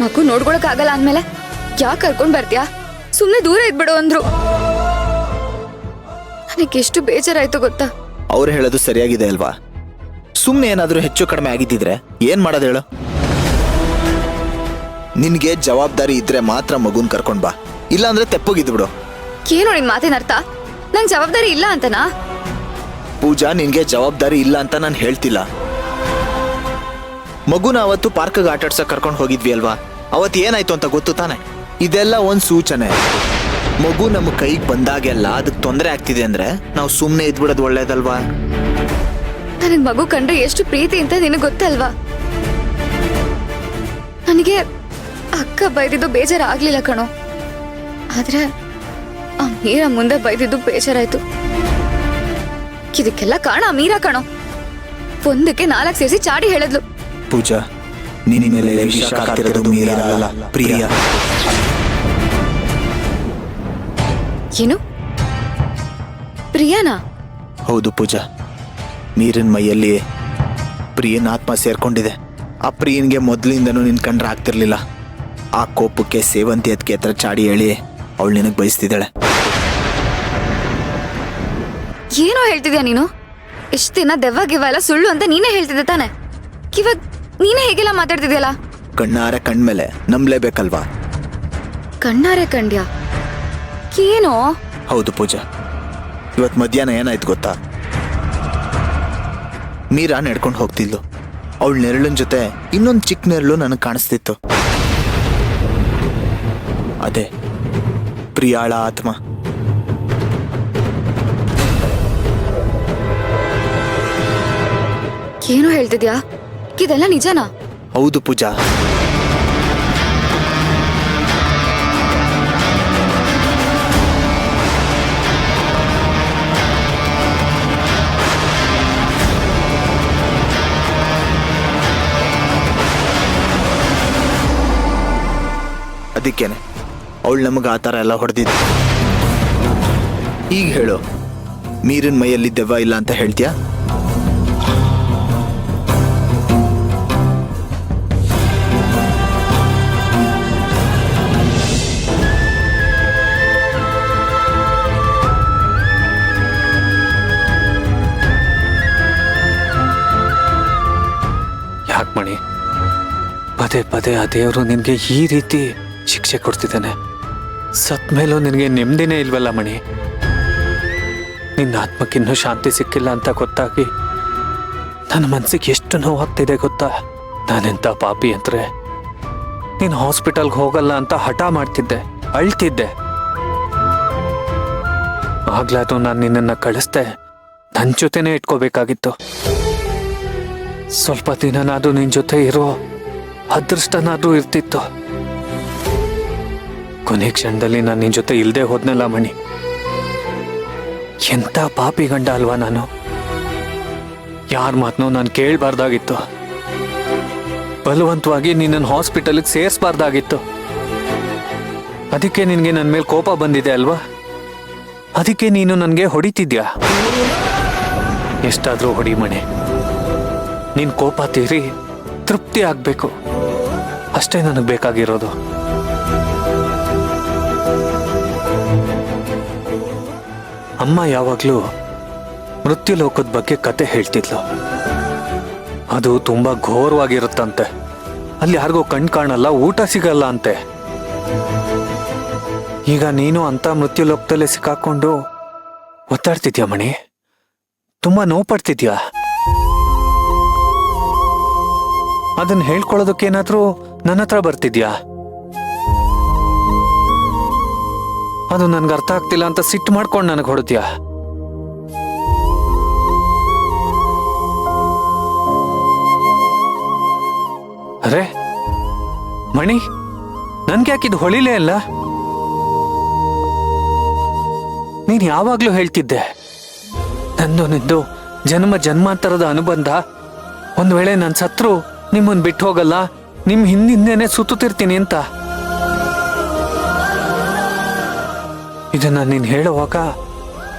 ಮಗು ನೋಡ್ಕೊಳಕ್ ಆಗಲ್ಲ ಅಂದ್ಮೇಲೆ ಯಾಕೆ ಕರ್ಕೊಂಡ್ ಬರ್ತೀಯಾ? ಸುಮ್ನೆ ದೂರ ಇದ್ಬಿಡು ಅಂದ್ರು. ನನಗೆ ಎಷ್ಟು ಬೇಜಾರಾಯ್ತು ಗೊತ್ತಾ? ಅವ್ರು ಹೇಳೋದು ಸರಿಯಾಗಿದೆ ಅಲ್ವಾ? ಸುಮ್ನೆ ಏನಾದ್ರೂ ಹೆಚ್ಚು ಕಡಿಮೆ ಆಗಿದ್ದಿದ್ರೆ ಏನ್ ಮಾಡೋದು ಹೇಳು? ನಿನ್ಗೆ ಜವಾಬ್ದಾರಿ ಇದ್ರೆ ಮಾತ್ರ ಮಗುನ್ ಕರ್ಕೊಂಡ್ ಬಾ, ಇಲ್ಲ ಅಂದ್ರೆ ತೆಪ್ಪಗಿದ್ಬಿಡು. ಏನು ನಿನ್ ಮಾತಿನ ಅರ್ಥ? ನಂಗೆ ಜವಾಬ್ದಾರಿ ಇಲ್ಲ ಅಂತನಾ? ಪೂಜಾ, ನಿನ್ಗೆ ಜವಾಬ್ದಾರಿ ಇಲ್ಲ ಅಂತ ನಾನು ಹೇಳ್ತಿಲ್ಲ. ಮಗುನ ಅವತ್ತು ಪಾರ್ಕ್ಗೆ ಆಟಾಡ್ಸಕ್ ಕರ್ಕೊಂಡು ಹೋಗಿದ್ವಿ ಅಲ್ವಾ? ಅವತ್ತು ಏನಾಯ್ತು ಅಂತ ಗೊತ್ತು ತಾನೆ? ಇದೆಲ್ಲ ಒಂದ್ ಸೂಚನೆ. ಮಗು ನಮ್ಮ ಕೈಗೆ ಬಂದಾಗೆಲ್ಲ ಅದಕ್ಕೆ ತೊಂದರೆ ಆಗ್ತಿದೆ ಅಂದ್ರೆ ನಾವು ಸುಮ್ನೆ ಇದ್ಬಿಡೋದು ಒಳ್ಳೇದಲ್ವಾ? ನನಗ್ ಮಗು ಕಂಡ್ರೆ ಎಷ್ಟು ಪ್ರೀತಿ ಅಂತ ನಿನಗೆ ಗೊತ್ತಲ್ವಾ? ನನಗೆ ಅಕ್ಕ ಬೈದಿದ್ದು ಬೇಜಾರಾಗ್ಲಿಲ್ಲ ಕಣೋ, ಆದ್ರೆ ಆ ಮೀರಾ ಮುಂದೆ ಬೈದಿದ್ದು ಬೇಜಾರಾಯ್ತು. ಇದಕ್ಕೆಲ್ಲ ಕಾರಣ ಮೀರಾ ಕಣೋ. ಒಂದಕ್ಕೆ 4 ಸೇರಿಸಿ ಚಾಡಿ ಹೇಳಿದ್ಲು. ಪೂಜಾ, ನಿನ್ನ ಮೇಲೆ ವಿಷ ಕಾಡ್ತಿರೋದು ಮೀರಾ ಅಲ್ಲ, ಪ್ರಿಯಾ. ಏನು? ಪ್ರಿಯಾನಾ? ಹೌದು ಪೂಜಾ, ಮೀರಿನ ಮೈಯಲ್ಲಿ ಪ್ರಿಯನ ಆತ್ಮ ಸೇರ್ಕೊಂಡಿದೆ. ಆ ಪ್ರಿಯನ್ಗೆ ಮೊದಲಿಂದನೂ ನಿನ್ ಕಂಡ್ರೆ ಆಗ್ತಿರ್ಲಿಲ್ಲ. ಆ ಕೋಪಕ್ಕೆ ಸೇವಂತಿ ಅದಕ್ಕೆ ಹತ್ರ ಚಾಡಿ ಹೇಳಿ ಅವಳು ನಿನಗೆ ಬಯಸ್ತಿದ್ದಾಳೆ. ಏನೋ ಹೇಳ್ತಿದ್ಯಾ ನೀನು? ಎಷ್ಟು ದಿನ ದೆವ್ವ ಗಿವ್ವ ಎಲ್ಲ ಸುಳ್ಳು ಅಂತ ನೀನೇ ಹೇಳ್ತಿದ್ದೆ ತಾನೆ? ಇವಾಗ ನೀನೇ ಹೇಗೆಲ್ಲ ಮಾತಾಡ್ತಿದ್ಯಲ್ಲ? ಕಣ್ಣಾರೆ ಕಣ್ಮೇಲೆ ನಂಬಲೇಬೇಕಲ್ವಾ? ಕಣ್ಣಾರೆ ಕಂಡ್ಯಾ? ಏನೋ? ಹೌದು ಪೂಜಾ, ಇವತ್ತು ಮಧ್ಯಾಹ್ನ ಏನಾಯ್ತು ಗೊತ್ತಾ? ಮೀರಾ ನಡ್ಕೊಂಡು ಹೋಗ್ತಿದ್ಲು. ಅವಳ ನೆರಳಿನ ಜೊತೆ ಇನ್ನೊಂದು ಚಿಕ್ಕ ನೆರಳು ನನಗೆ ಕಾಣಿಸ್ತಿತ್ತು. ಅದೇ ಪ್ರಿಯಾಳ ಆತ್ಮ. ಏನೋ ಹೇಳ್ತಿದ್ಯಾ? ಇದೆಲ್ಲ ನಿಜನಾ? ಹೌದು ಪೂಜಾ. ಅದಕ್ಕೇನೆ ಅವಳು ನಮಗೆ ಆ ಥರ ಎಲ್ಲ ಹೊಡೆದಿದ್ದು. ಈಗ ಹೇಳು, ಮೀರಿನ ಮೈಯಲ್ಲಿ ದೆವ್ವ ಇಲ್ಲ ಅಂತ ಹೇಳ್ತೀಯಾ? ಯಾಕೆ ಮಣಿ, ಪದೇ ಪದೇ ಆ ದೇವರು ನಿನಗೆ ಈ ರೀತಿ ಶಿಕ್ಷೆ ಕೊಡ್ತಿದ್ದಾನೆ? ಸತ್ ಮೇಲೂ ನಿನಗೆ ನೆಮ್ಮದಿನೇ ಇಲ್ವಲ್ಲ ಮಣಿ? ನಿನ್ನ ಆತ್ಮಕ್ಕಿನ್ನೂ ಶಾಂತಿ ಸಿಕ್ಕಿಲ್ಲ ಅಂತ ಗೊತ್ತಾಗಿ ನನ್ನ ಮನಸ್ಸಿಗೆ ಎಷ್ಟು ನೋವಾಗ್ತಿದೆ ಗೊತ್ತಾ? ನಾನೆಂಥ ಪಾಪಿ ಅಂದ್ರೆ ನೀನು ಹಾಸ್ಪಿಟಲ್ಗೆ ಹೋಗಲ್ಲ ಅಂತ ಹಠ ಮಾಡ್ತಿದ್ದೆ, ಅಳ್ತಿದ್ದೆ. ಆಗ್ಲಾದ್ರೂ ನಾನು ನಿನ್ನನ್ನು ಕಳಿಸ್ದೆ, ನನ್ನ ಜೊತೆನೇ ಇಟ್ಕೋಬೇಕಾಗಿತ್ತು. ಸ್ವಲ್ಪ ದಿನನಾದ್ರೂ ನಿನ್ನ ಜೊತೆ ಇರೋ ಅದೃಷ್ಟನಾದ್ರೂ ಇರ್ತಿತ್ತು. ಕೊನೆ ಕ್ಷಣದಲ್ಲಿ ನಾನು ನಿನ್ನ ಜೊತೆ ಇಲ್ಲದೆ ಹೋದ್ನಲ್ಲ ಮಣಿ. ಎಂಥ ಪಾಪಿ ಗಂಡ ಅಲ್ವಾ ನಾನು? ಯಾರ ಮಾತನ್ನೂ ನಾನು ಕೇಳಬಾರ್ದಾಗಿತ್ತು. ಬಲವಂತವಾಗಿ ನಿನ್ನನ್ನು ಹಾಸ್ಪಿಟಲ್ಗೆ ಸೇರಿಸಬಾರ್ದಾಗಿತ್ತು. ಅದಕ್ಕೆ ನಿನಗೆ ನನ್ನ ಮೇಲೆ ಕೋಪ ಬಂದಿದೆ ಅಲ್ವಾ? ಅದಕ್ಕೆ ನೀನು ನನಗೆ ಹೊಡಿತಿದ್ಯಾ? ಎಷ್ಟಾದರೂ ಹೊಡಿ ಮಣಿ, ನಿನ್ನ ಕೋಪ ತೀರಿ ತೃಪ್ತಿ ಆಗಬೇಕು, ಅಷ್ಟೇ ನನಗೆ ಬೇಕಾಗಿರೋದು. ಅಮ್ಮ ಯಾವಾಗಲೂ ಮೃತ್ಯು ಲೋಕದ ಬಗ್ಗೆ ಕತೆ ಹೇಳ್ತಿದ್ಲು. ಅದು ತುಂಬಾ ಘೋರವಾಗಿರುತ್ತಂತೆ. ಅಲ್ಲಿ ಯಾರಿಗೂ ಕಣ್ ಕಾಣಲ್ಲ, ಊಟ ಸಿಗಲ್ಲ ಅಂತೆ. ಈಗ ನೀನು ಅಂತ ಮೃತ್ಯು ಲೋಕದಲ್ಲೇ ಸಿಕ್ಕಾಕೊಂಡು ಒತ್ತಾಡ್ತಿದ್ಯಾ ಮಣಿ? ತುಂಬಾ ನೋವು ಪಡ್ತಿದ್ಯಾ? ಅದನ್ನ ಹೇಳ್ಕೊಳ್ಳೋದಕ್ಕೇನಾದ್ರೂ ನನ್ನ ಹತ್ರ ಬರ್ತಿದ್ಯಾ? ಅದು ನನ್ಗೆ ಅರ್ಥ ಆಗ್ತಿಲ್ಲ ಅಂತ ಸಿಟ್ಟು ಮಾಡ್ಕೊಂಡು ನನಗೆ ಹೊಡ್ತೀಯಾ? ಅರೆ ಮಣಿ, ನನ್ಗೆ ಯಾಕಿದು ಹೊಳಿಲೇ ಅಲ್ಲ? ನೀನ್ ಯಾವಾಗ್ಲೂ ಹೇಳ್ತಿದ್ದೆ ನಂದು ನಿಂದು ಜನ್ಮ ಜನ್ಮಾಂತರದ ಅನುಬಂಧ. ಒಂದ್ ವೇಳೆ ನಾನು ಸತ್ರು ನಿಮ್ಮನ್ ಬಿಟ್ಟು ಹೋಗಲ್ಲ, ನಿಮ್ ಹಿಂದಿಂದೇನೆ ಸುತ್ತಿರ್ತೀನಿ ಅಂತ. ಇದನ್ನ ನೀನ್ ಹೇಳುವಾಗ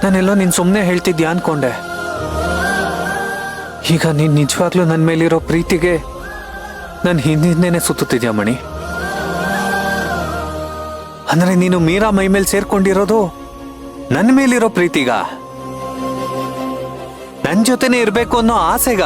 ನಾನೆಲ್ಲೋ ನೀನ್ ಸುಮ್ಮನೆ ಹೇಳ್ತಿದ್ಯಾ ಅನ್ಕೊಂಡೆ. ಈಗ ನೀನ್ ನಿಜವಾಗ್ಲೂ ನನ್ನ ಮೇಲಿರೋ ಪ್ರೀತಿಗೆ ನಾನು ಹಿಂದಿಂದೇನೆ ಸುತ್ತಿದ್ಯಾ ಮಣಿ? ಅಂದ್ರೆ ನೀನು ಮೀರಾ ಮೈ ಮೇಲೆ ಸೇರ್ಕೊಂಡಿರೋದು ನನ್ನ ಮೇಲಿರೋ ಪ್ರೀತಿಗ, ನನ್ ಜೊತೆನೆ ಇರ್ಬೇಕು ಅನ್ನೋ ಆಸೆಗ?